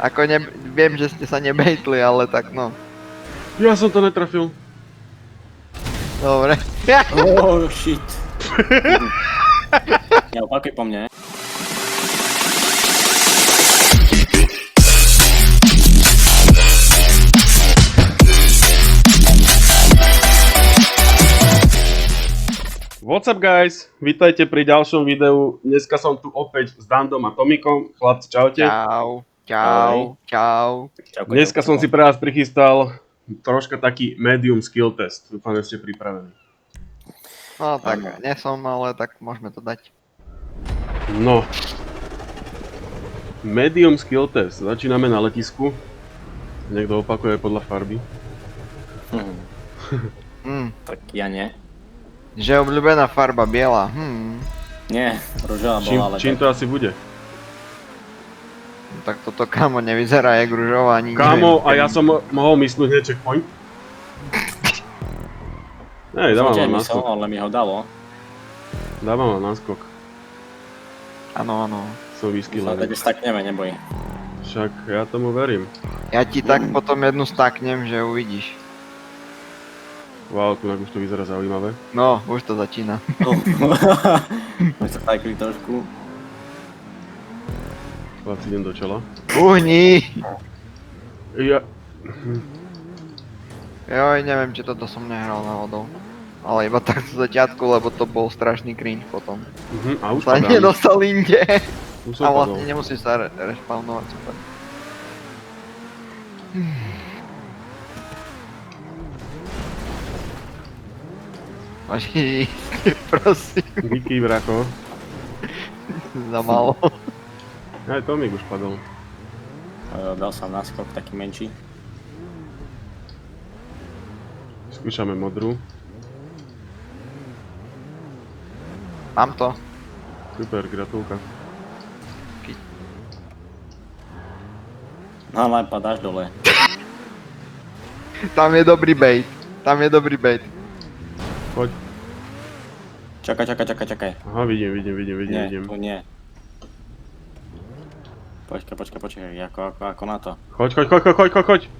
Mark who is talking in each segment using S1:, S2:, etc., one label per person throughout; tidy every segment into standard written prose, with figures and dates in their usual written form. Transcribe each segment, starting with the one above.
S1: Ako viem, že ste sa nebejtli, ale tak no.
S2: Ja som to netrafil.
S1: Dobre.
S3: Oh shit. Neopakuj po mne.
S2: What's up guys? Vítajte pri ďalšom videu. Dneska som tu opäť s Dandom a Tomikom. Chlapci, čaute.
S1: Čau. Čau. Čau.
S2: Dneska som si pre vás prichystal troška taký medium skill test. Dúfam, že ste pripravení.
S1: No tak, nie som, ale tak môžeme to dať.
S2: No. Medium skill test. Začíname na letisku. Niekto opakuje podľa farby.
S3: Tak ja nie.
S1: Že obľúbená farba biela.
S3: Nie, ružová bola, ale...
S2: Čím to asi bude?
S1: No, tak toto kamo nevyzerá jak ružová ani
S2: Kámo,
S1: neviem.
S2: a ja som mohol myslieť hneď checkpoint. Hej, dávam vám náskok.
S3: ale mi ho dalo.
S2: Dávam vám náskok.
S1: Áno, áno.
S2: Som vyskylený.
S3: Teď stakneme, neboj.
S2: Však ja tomu verím.
S1: Ja ti tak potom jednu staknem, že uvidíš.
S2: Wow, tu už to vyzerá zaujímavé.
S1: No, už to začína.
S3: My sa takli trošku.
S2: Chlapci, idem do čela.
S1: Uhni!
S2: Ja...
S1: Joj, neviem, či toto som nehral náhodou. Ale iba tak zo začiatku, lebo to bol strašný cringe potom.
S2: A už
S1: Sa
S2: padám.
S1: nedostal inde.
S2: Už
S1: A
S2: som
S1: vlastne
S2: padol.
S1: nemusíš sa respawnovať, super. Máš ísť, prosím,
S2: Díky, bracho.
S1: za malo.
S2: Aj Tomik už padol.
S3: Dal som náskok taký menší.
S2: Skúšame modrú.
S1: Mám to.
S2: Super, gratulka.
S3: No ale padáš dole.
S1: Tam je dobrý bait. Tam je dobrý bait.
S2: Poď.
S3: Čakaj.
S2: Aha, vidím.
S3: Nie, tu nie. Počkaj, ako na to.
S2: Choď.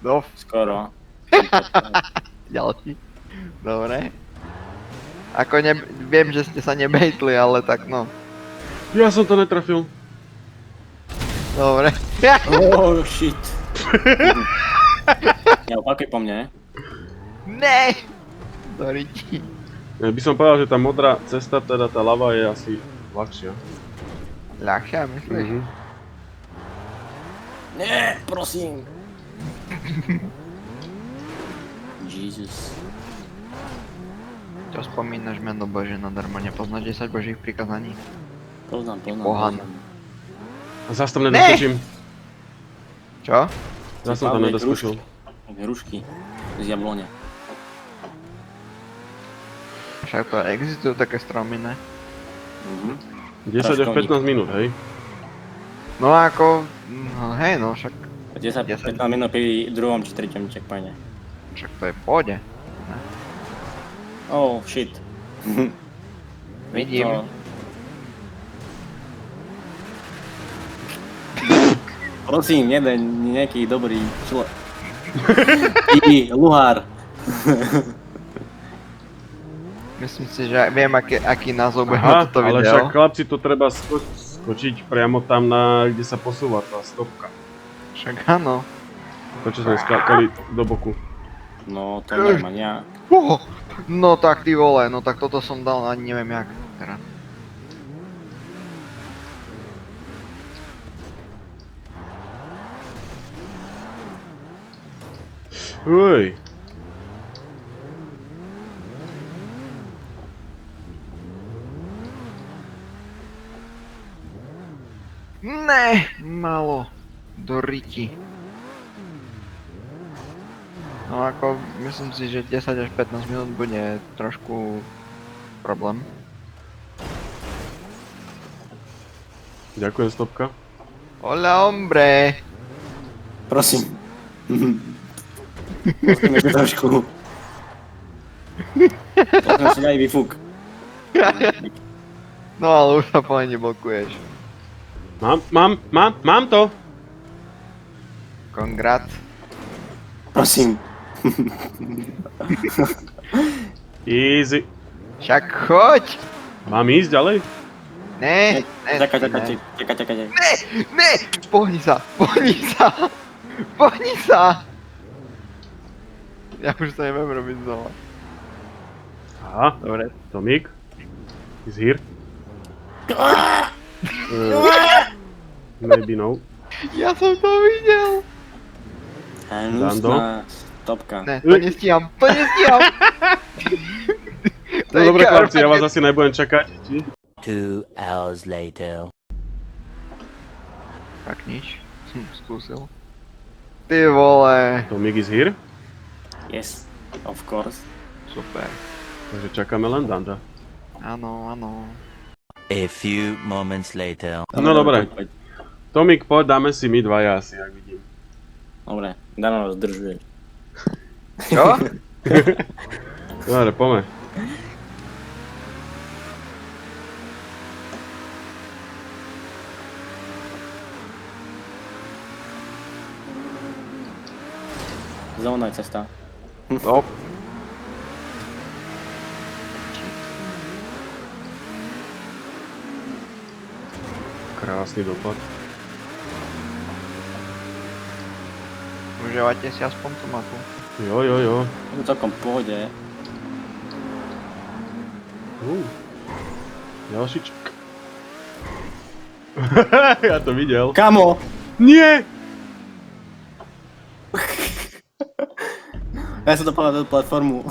S1: No,
S3: Skoro.
S1: ďalší. Dobre. Ako viem, že ste sa nebejtli, ale tak no.
S2: Ja som to netrafil.
S1: Dobre.
S3: Oh shit. Neopakuj po mne.
S1: Ne! Do riti.
S2: Ja by som povedal, že tá modrá cesta, teda tá lava je asi ľahšia.
S1: Ľahšia, myslíš?
S3: Nie, prosím. Jesus.
S1: Čo spomínaš meno Bože nadarmo, nepoznáš 10 božích prikazaní?
S3: Poznám.
S1: Bohan.
S2: A zás tam nedoskočím.
S1: Čo?
S2: Zás som tam nedoskočil.
S3: Hrušky z jablone.
S1: Však to existujú také stromy, ne?
S2: 10 až 15 minút, hej?
S1: No ako, no hej no, však
S3: 10-15 minút pri druhom či treťom checkpointe.
S1: to je v pohode.
S3: Oh shit.
S1: Vidím.
S3: Prosím, jeden nejaký dobrý človek. Luhár.
S1: Myslím si, že viem, aký názov bude
S2: Aha,
S1: toto
S2: ale
S1: video.
S2: však chlapci, to treba skočiť priamo tam, kde sa posúva tá stopka.
S1: Však áno.
S2: To, čo sme skákali do boku.
S3: No to nemá nejak.
S1: No tak ty vole, no tak toto som dal ani neviem jak teraz.
S2: Uj.
S1: Ne, malo. Do riti. No ako, myslím si, že 10 až 15 minút bude trošku problém.
S2: Ďakujem, stopka.
S1: Hola, hombre.
S3: Prosím. Prosím ešte trošku. Prosím si daj výfuk.
S1: No ale už sa po neblokuješ.
S2: Mám to!
S1: Kongrat.
S3: Prosím.
S2: Easy.
S1: Však choď!
S2: Mám ísť ďalej?
S1: Ne, ne,
S3: Čakaj.
S1: ne, pohni sa, pohni sa. Ja už to neviem robiť znova.
S2: Aha,
S1: Dobre.
S2: Tomík. Is here. Maybe no.
S1: Ja som to videl.
S3: Hnusná stopka.
S1: Ne, to nestíham. To
S2: No
S1: je
S2: dobre,
S1: karma,
S2: chlapci, ja vás asi nebudem čakať. Či?
S4: 2 hours later.
S1: Tak nič, som skúsil. Ty vole.
S2: Tomík is here.
S3: Yes, of course.
S1: Super.
S2: Takže čakáme len Danda.
S1: Áno, áno.
S4: A few moments later.
S2: No dobre.
S3: Poď.
S2: Tomík, poď, dáme si my dvaja asi, ak vidím.
S3: Dobre, Dano nás zdržuje.
S1: Čo?
S2: Dobre, poďme.
S3: Zóna je cesta.
S1: No.
S2: Krásny dopad.
S1: Užívajte si aspoň tú mapu.
S2: Jo.
S3: Je to celkom v pohode.
S2: Ďalší ček. Ja to videl.
S3: Kamo!
S2: Nie!
S3: Ja som dopadal na tú platformu.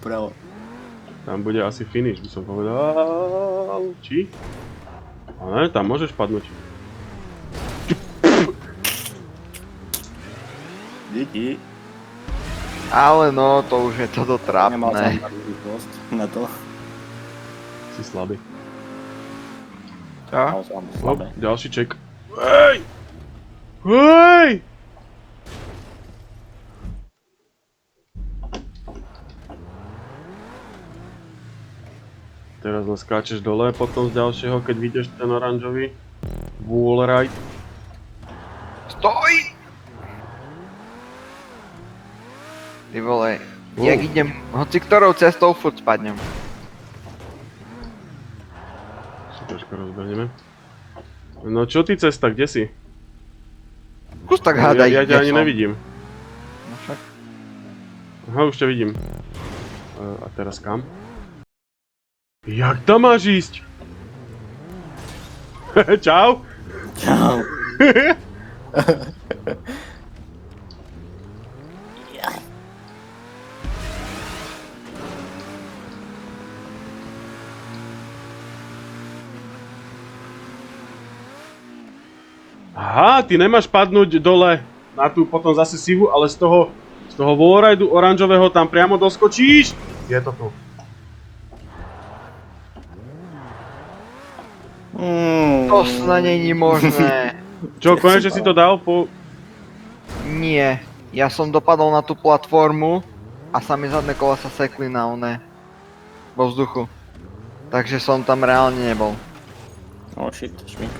S3: Pravo.
S2: Tam bude asi finish, by som povedal. Či? Ale tam môžeš padnúť.
S3: Díky.
S1: Ale no, to už je toto
S3: Nemal som
S1: trápne.
S3: dosť na to.
S2: Si slabý.
S1: Čo?
S3: Mal som slabé.
S2: Ďalší ček. Hej! Hej! Teraz len skáčeš dole, potom z ďalšieho, keď vidíš ten oranžový wall ride.
S1: Stoj! Ty vole, jak idem, hoci ktorou cestou furt spadnem.
S2: Si trošku rozbehneme. No čo ty cesta, kde si?
S1: Skús tak
S2: Ja
S1: hádaj,
S2: ťa
S1: kde
S2: ani
S1: som.
S2: nevidím.
S1: No však.
S2: Aha, už ťa vidím. A teraz kam? Jak tam máš ísť? Čau!
S3: Čau.
S2: Aha, ty nemáš padnúť dole na tú potom zase sivu, ale z toho wallridu oranžového tam priamo doskočíš. Je to tu.
S1: To snad není možné.
S2: Čo, konečne si to dal po...
S1: Nie, ja som dopadol na tú platformu a sa mi zadné kola sa sekli na oné. Vo vzduchu. Takže som tam reálne nebol.
S3: Oh shit, šmík.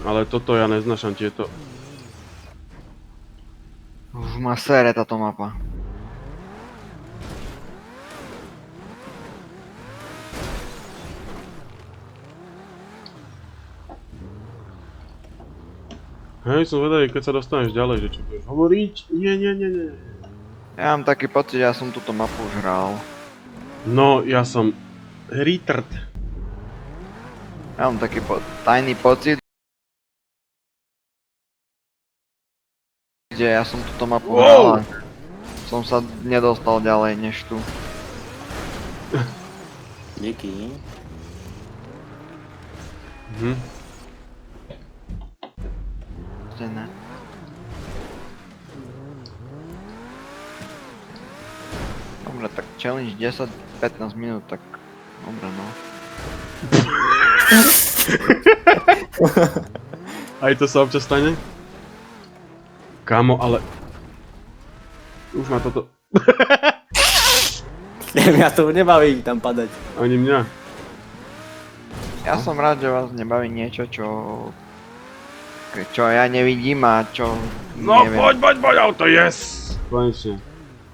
S2: Ale toto ja neznášam tieto.
S1: Už ma sere táto mapa.
S2: Hej, som vedavý, keď sa dostaneš ďalej, že čo budeš hovoriť? Nie.
S1: Ja mám taký pocit, že ja som túto mapu už hral.
S2: No, ja som... retard.
S1: Ja mám taký tajný pocit, že ja som túto mapu hral a som sa nedostal ďalej než tu.
S3: Díky.
S1: Ešte ne. Dobre, tak challenge 10-15 minút, tak... Dobre no.
S2: Aj to sa občas stane? Kámo, ale... Už ma toto...
S3: Mňa to nebaví tam padať.
S2: Ani mňa.
S1: Ja som rád, že vás nebaví niečo, čo čo ja nevidím a čo
S2: No
S1: neviem.
S2: poď, auto, yes! Konečne.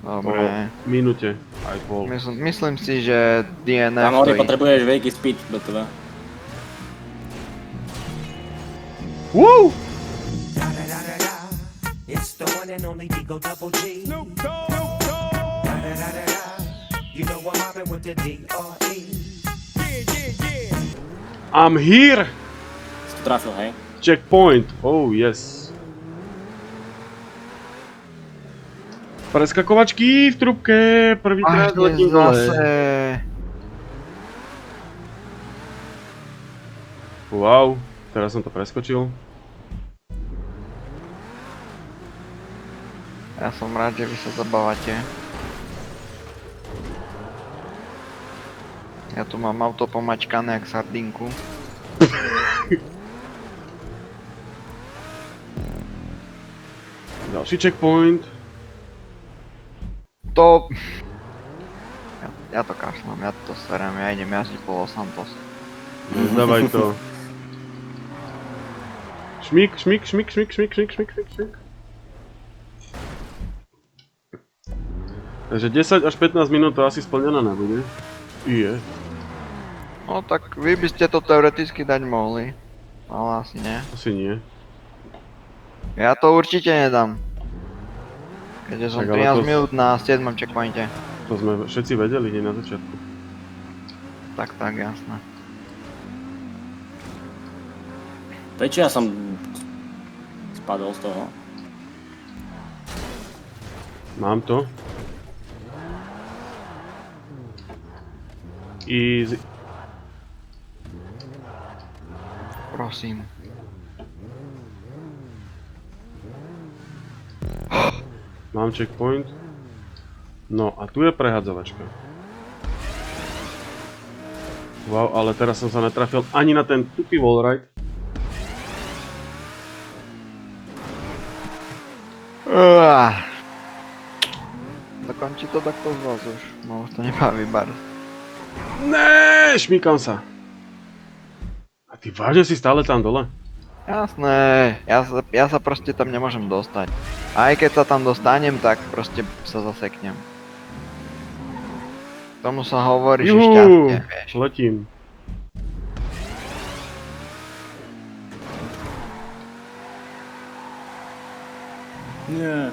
S1: Dobre.
S2: Po minúte, aj pol.
S1: Myslím si, že DNF
S3: Tam hore
S1: to
S3: potrebuješ veľký speed do teba.
S2: Woo!
S5: It's the one and only Digo Double G. Snoop Dogg. You know I'm mobbing with the D.R.E.
S2: I'm here!
S3: Si to trafil, hej?
S2: Checkpoint. Oh, yes. Preskakovačky v trubke. Prvýkrát
S1: Až
S2: letím
S1: zase.
S2: dole. Wow, teraz som to preskočil.
S1: Ja som rád, že vy sa zabávate. Ja tu mám auto pomačkané jak sardinku.
S2: Ďalší checkpoint.
S1: To... Ja to kašlám, ja to serem, ja idem jazdiť po Los Santos.
S2: Nezdávaj to. Šmík. Takže 10 až 15 minút to asi splnené nebude. Je.
S1: No tak vy by ste to teoreticky dať mohli. Ale asi nie.
S2: Asi nie.
S1: Ja to určite nedám. Keďže som
S2: Tak, ale
S1: 13
S2: to-
S1: minút na 7. checkpointe.
S2: To sme všetci vedeli hneď na začiatku.
S1: Tak, jasné.
S3: Prečo ja som spadol z toho?
S2: Mám to. Easy.
S1: Prosím.
S2: Mám checkpoint. No a tu je prehádzovačka. Wow, ale teraz som sa netrafil ani na ten tupý wallride.
S1: Dokončí to takto z vás už. No už to nebaví bar.
S2: Ne, šmíkam sa. A ty vážne si stále tam dole?
S1: Jasné, ja sa proste tam nemôžem dostať. Aj keď sa tam dostanem, tak proste sa zaseknem. Tomu sa hovorí, že šťastie, vieš.
S2: letím.
S3: Nie.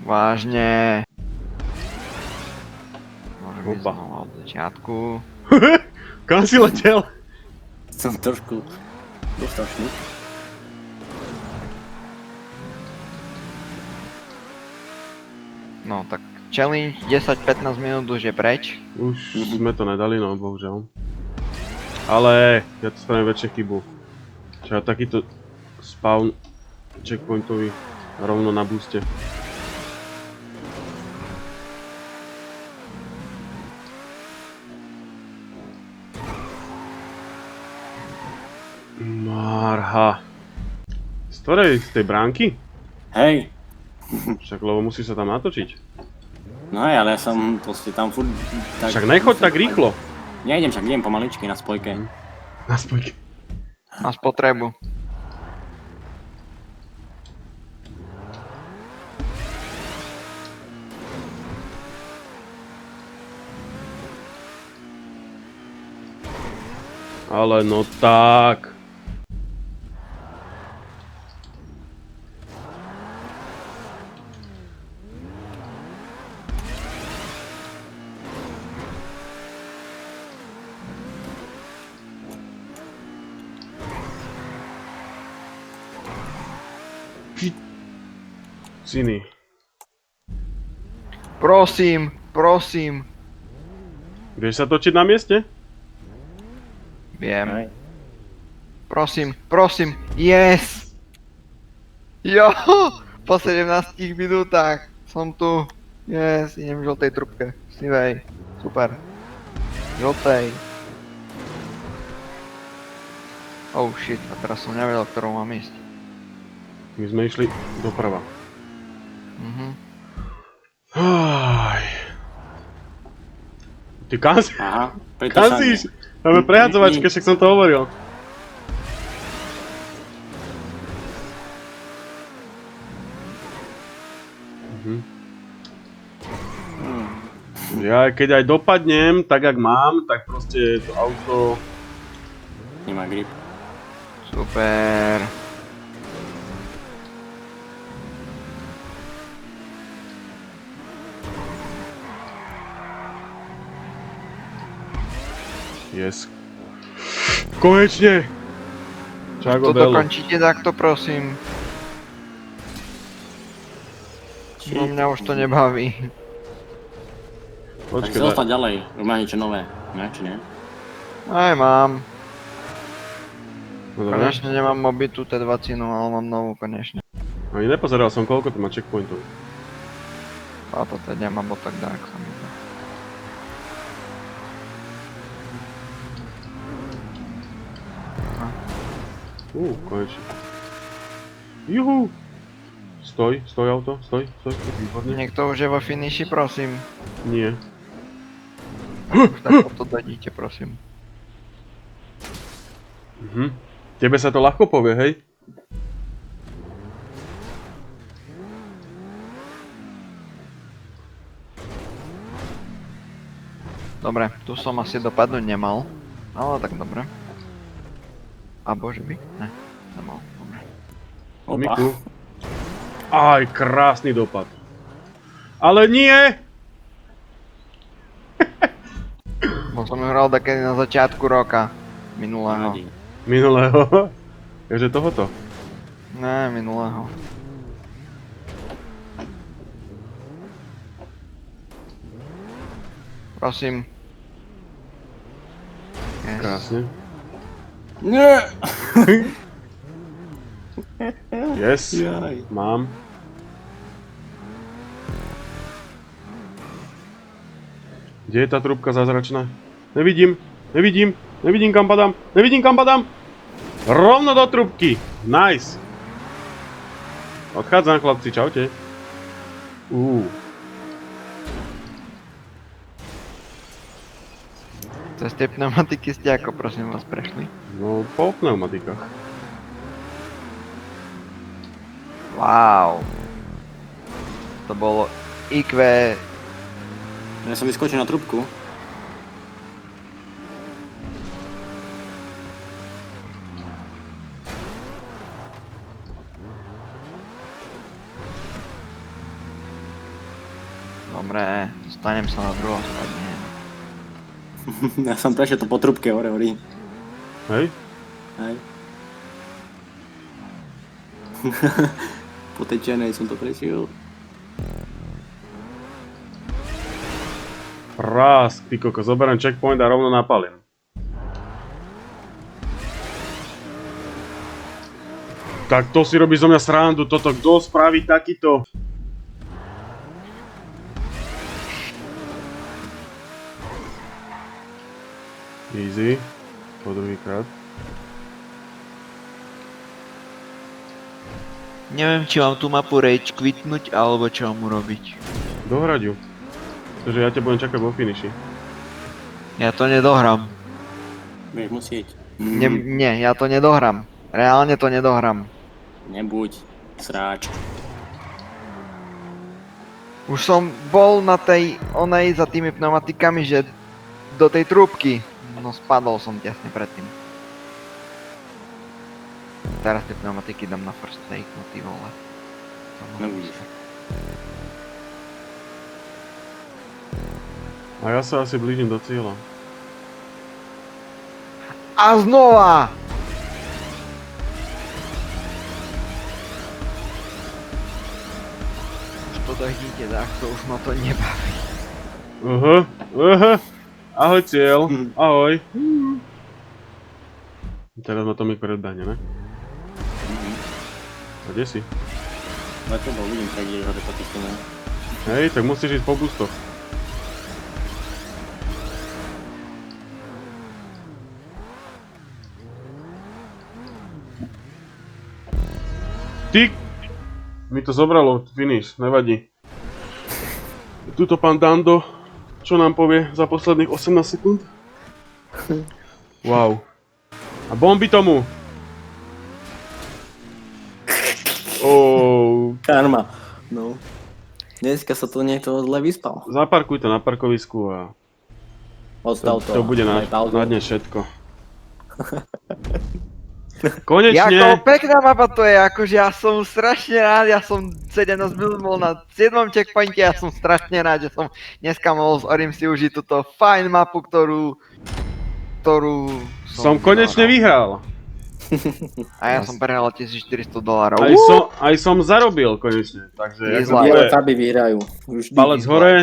S1: Vážne. Môžem ísť
S2: Opa.
S1: znova od začiatku.
S2: Kam si letel?
S3: Som trošku dostal šmík.
S1: No tak challenge 10-15 minút už je preč.
S2: Už sme to nedali, no bohužiaľ. Ale ja tu spravím väčšiu chybu. Čo ja takýto spawn checkpointový rovno na booste. Marha. Z ktorej? Z tej bránky?
S3: Hej.
S2: Však lebo musíš sa tam natočiť.
S3: No hej, ale ja som proste tam furt...
S2: Však nechoď tak rýchlo.
S3: Nejdem, však idem pomaličky na spojke.
S2: Na spojke.
S1: Na spotrebu.
S2: Ale no tak. Syny.
S1: Prosím.
S2: Vieš sa točiť na mieste?
S1: Viem.
S3: Hej.
S1: Prosím. Yes! Jo! Po 17 minútach som tu. Yes, idem v žltej trubke. Sivej. Super. Žltej. Oh shit, a teraz som nevedel, ktorou mám ísť.
S2: My sme išli doprava. Ty kam si?
S3: Aha, preto
S2: Kam
S3: sa
S2: si
S3: nie.
S2: iš? Máme prehadzovačke, však som to hovoril. Ja keď aj dopadnem, tak jak mám, tak proste to auto...
S3: Nemá grip.
S1: Super.
S2: Yes. Konečne! Čago
S1: To
S2: Bello.
S1: dokončíte takto, prosím. No mňa už to nebaví.
S3: Tak
S2: Počkej,
S3: sa dostať ďalej, už má niečo nové. Ne, či nie?
S1: Aj mám.
S2: no dobre.
S1: Konečne nemám mobitu T20, ale mám novú konečne.
S2: Ani nepozeral som, koľko to má checkpointov.
S1: A to teď nemám, bo tak dark sa mi zdá.
S2: Konečne. Juhu! Stoj auto, stoj, výborne.
S1: Niekto už je vo finiši, prosím.
S2: Nie.
S1: Tak to dodíte, prosím.
S2: Tebe sa to ľahko povie, hej?
S1: Dobre, tu som asi dopadnúť nemal. Ale tak dobre. A bože by? Ne, nemal, dobre.
S3: Opa.
S2: Miku. Aj, krásny dopad. Ale nie!
S1: Bo som ju hral takedy na začiatku roka. Minulého.
S3: Nevadí.
S2: Minulého. Takže tohoto.
S1: Ne, minulého. Prosím. Yes.
S2: Krásne.
S3: Nie!
S2: Yes.
S3: Jaj.
S2: Mám. Kde je tá trúbka zázračná? Nevidím kam padám. Rovno do trúbky. Nice. Odchádzam, chlapci, čaute.
S1: Cez tie pneumatiky ste ako, prosím vás, prešli?
S2: No, po pneumatikách.
S1: Wow. To bolo IQ.
S3: Ja som vyskočil na trubku.
S1: Dobre, dostanem sa na druhou spadne.
S3: Ja som prešiel to po trubke, hore.
S2: Hej?
S3: Hej. Po tej černej som to prešiel.
S2: Raz, ty koko, zoberiem checkpoint a rovno napalím. Tak to si robí zo mňa srandu, toto kto spraví takýto? Easy, po druhýkrát.
S1: Neviem, či mám tú mapu rage quitnúť, alebo čo mu robiť.
S2: Dohrať ju. Takže ja ťa budem čakať vo finiši.
S1: Ja to nedohrám.
S3: Budeš musieť.
S1: Nie, ja to nedohrám. Reálne to nedohrám.
S3: Nebuď sráč.
S1: Už som bol na tej onej za tými pneumatikami, že do tej trúbky. No spadol som tesne predtým. Teraz tie pneumatiky dám na first take, no ty vole.
S3: Nebuď.
S2: A ja sa asi blížim do cieľa.
S1: A znova! Už to dojdíte, tak to už ma to nebaví.
S2: Ahoj cieľ, ahoj. Teraz ma to mi predbehne, ne? A kde si?
S3: Na teba vidím, tak je hore po tých tunách.
S2: Hej, tak musíš ísť po bustoch. Ty! Mi to zobralo, finish, nevadí. Tuto pán Dando, čo nám povie za posledných 18 sekúnd? Wow. A bomby tomu.
S3: Karma. No. Dneska sa tu niekto zle vyspal.
S2: Zaparkuj to na parkovisku a
S3: Odstav to.
S2: to bude na
S3: Daj pauzu.
S2: dnes všetko. Konečne!
S1: Jako pekná mapa to je, akože ja som strašne rád, ja som 17 minút bol na 7. checkpointe, ja som strašne rád, že som dneska mohol s Orim si užiť túto fajn mapu, ktorú
S2: Som konečne vyhral.
S1: A ja som prehral $1400.
S2: Aj som zarobil konečne, takže
S1: Je
S2: ako
S1: zlá.
S2: to
S3: Biele
S2: je,
S3: kaby vyhrajú. Vždy
S2: palec
S3: vyhrajú.
S2: hore.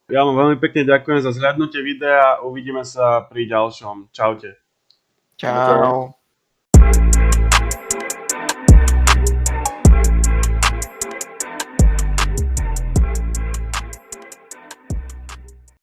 S2: Ja vám veľmi pekne ďakujem za zhľadnutie videa, uvidíme sa pri ďalšom. Čaute.
S1: Čau.